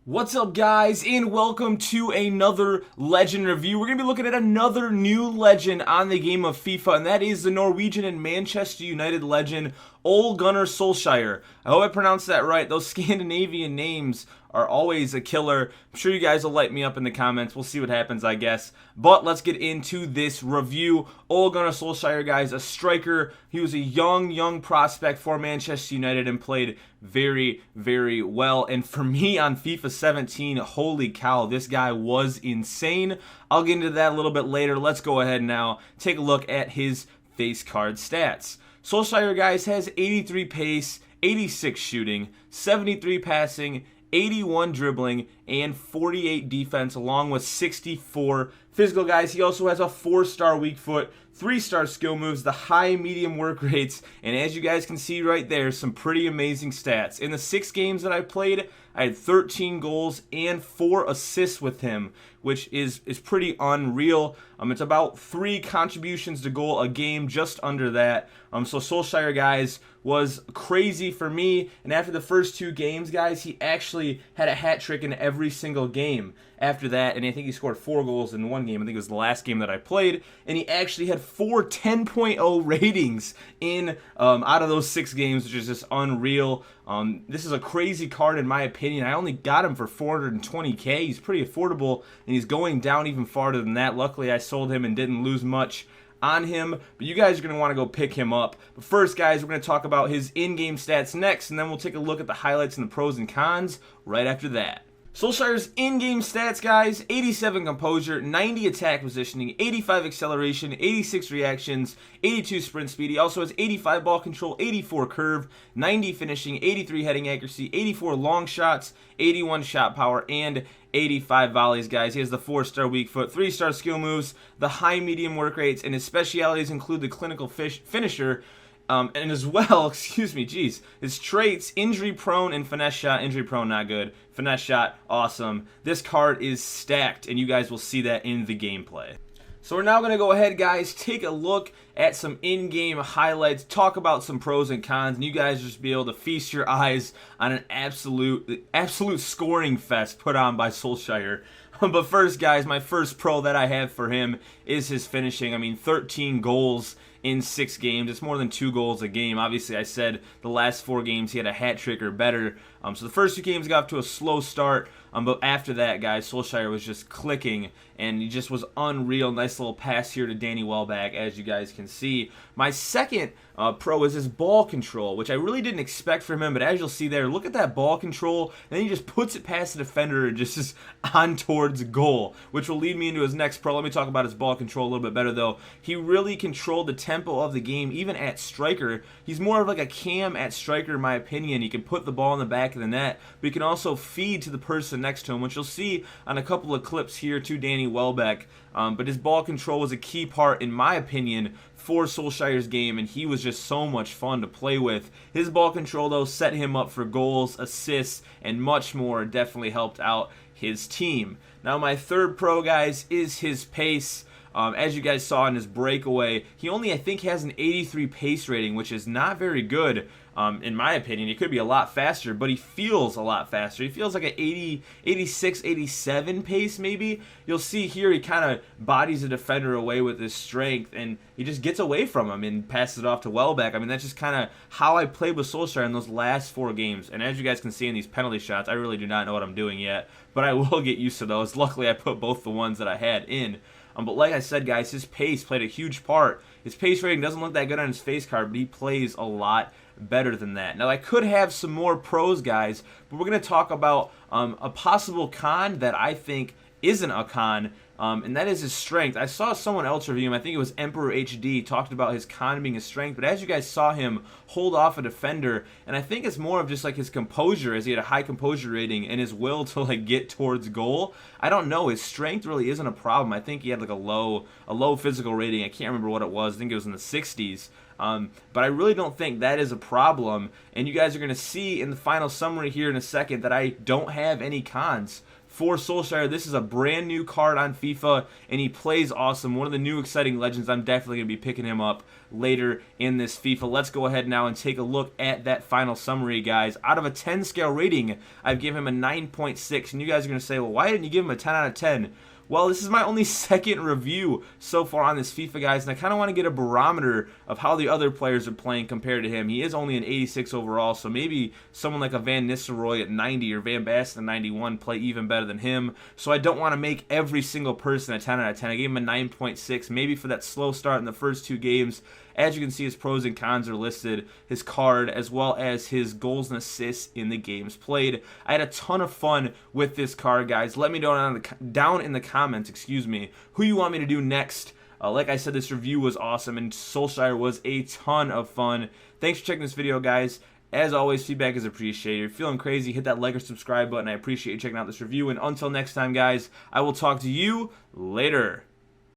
What's up, guys, and welcome to another Legend review. We're going to be looking at another new legend on the game of FIFA, and that is the Norwegian and Manchester United legend, Ole Gunnar Solskjaer. I hope I pronounced that right. Those Scandinavian names are always a killer. I'm sure you guys will light me up in the comments. We'll see what happens, I guess. But let's get into this review. Ole Gunnar Solskjaer, guys, a striker. He was a young prospect for Manchester United and played very, very well. And for me on FIFA 17, holy cow, this guy was insane. I'll get into that a little bit later. Let's go ahead now, take a look at his face card stats. Solskjaer, guys, has 83 pace, 86 shooting, 73 passing, 81 dribbling, and 48 defense, along with 64 physical, guys. He also has a 4-star weak foot, 3-star skill moves, the high medium work rates, and as you guys can see right there, some pretty amazing stats. In the 6 games that I played, I had 13 goals and 4 assists with him, which is pretty unreal. It's about 3 contributions to goal a game, just under that. So Solskjaer, guys, was crazy for me, and after the first 2 games, guys, he actually had a hat trick in every single game after that, and I think he scored 4 goals in one game. I think it was the last game that I played, and he actually had 4 10.0 ratings in out of those 6 games, which is just unreal. This is a crazy card in my opinion. I only got him for 420k. He's pretty affordable, and he's going down even farther than that. Luckily, I sold him and didn't lose much on him, but you guys are going to want to go pick him up. But first, guys, we're going to talk about his in-game stats next, and then we'll take a look at the highlights and the pros and cons right after that. Solskjaer's in-game stats, guys: 87 composure, 90 attack positioning, 85 acceleration, 86 reactions, 82 sprint speed. He also has 85 ball control, 84 curve, 90 finishing, 83 heading accuracy, 84 long shots, 81 shot power, and 85 volleys, guys. He has the 4-star weak foot, 3-star skill moves, the high medium work rates, and his specialities include the clinical finisher, and as well, excuse me, geez, his traits: injury prone and finesse shot. Injury prone, not good. Finesse shot, awesome. This card is stacked, and you guys will see that in the gameplay. So we're now going to go ahead, guys, take a look at some in-game highlights, talk about some pros and cons, and you guys just be able to feast your eyes on an absolute scoring fest put on by Solskjaer. But first, guys, my first pro that I have for him is his finishing. I mean, 13 goals in 6 games. It's more than 2 goals a game. Obviously, I said the last 4 games he had a hat trick or better. So the first 2 games got off to a slow start. But after that, guys, Solskjaer was just clicking, and he just was unreal. Nice little pass here to Danny Welbeck, as you guys can see. My second pro is his ball control, which I really didn't expect from him, but as you'll see there, look at that ball control, and then he just puts it past the defender and just is on towards goal, which will lead me into his next pro. Let me talk about his ball control a little bit better, though. He really controlled the tempo of the game, even at striker. He's more of like a cam at striker, in my opinion. He can put the ball in the back of the net, but he can also feed to the person next to him, which you'll see on a couple of clips here to Danny Welbeck. But his ball control was a key part, in my opinion, for Solskjaer's game, and he was just so much fun to play with. His ball control, though, set him up for goals, assists, and much more. Definitely helped out his team. Now, my third pro, guys, is his pace. As you guys saw in his breakaway, he only, I think, has an 83 pace rating, which is not very good. In my opinion, he could be a lot faster, but he feels a lot faster. He feels like an 80, 86, 87 pace maybe. You'll see here he kind of bodies a defender away with his strength, and he just gets away from him and passes it off to Welbeck. I mean, that's just kind of how I played with Solskjaer in those last 4 games. And as you guys can see in these penalty shots, I really do not know what I'm doing yet, but I will get used to those. Luckily, I put both the ones that I had in. But like I said, guys, his pace played a huge part. His pace rating doesn't look that good on his face card, but he plays a lot better than that. Now, I could have some more pros, guys, but we're going to talk about a possible con that I think isn't a con, and that is his strength. I saw someone else review him, I think it was Emperor HD, talked about his con being his strength, but as you guys saw him hold off a defender, and I think it's more of just like his composure, as he had a high composure rating, and his will to like get towards goal. I don't know, his strength really isn't a problem. I think he had like a low physical rating. I can't remember what it was. I think it was in the 60s. But I really don't think that is a problem, and you guys are going to see in the final summary here in a second that I don't have any cons for Solskjaer. This is a brand new card on FIFA, and he plays awesome. One of the new exciting legends. I'm definitely going to be picking him up later in this FIFA. Let's go ahead now and take a look at that final summary, guys. Out of a 10 scale rating, I've given him a 9.6, and you guys are going to say, well, why didn't you give him a 10 out of 10? Well, this is my only second review so far on this FIFA, guys, and I kind of want to get a barometer of how the other players are playing compared to him. He is only an 86 overall, so maybe someone like a Van Nistelrooy at 90 or Van Basten at 91 play even better than him. So I don't want to make every single person a 10 out of 10. I gave him a 9.6, maybe for that slow start in the first 2 games. As you can see, his pros and cons are listed, his card, as well as his goals and assists in the games played. I had a ton of fun with this card, guys. Let me know down in the comments, who you want me to do next. Like I said, this review was awesome, and Solskjaer was a ton of fun. Thanks for checking this video, guys. As always, feedback is appreciated. If you're feeling crazy, hit that like or subscribe button. I appreciate you checking out this review, and until next time, guys, I will talk to you later.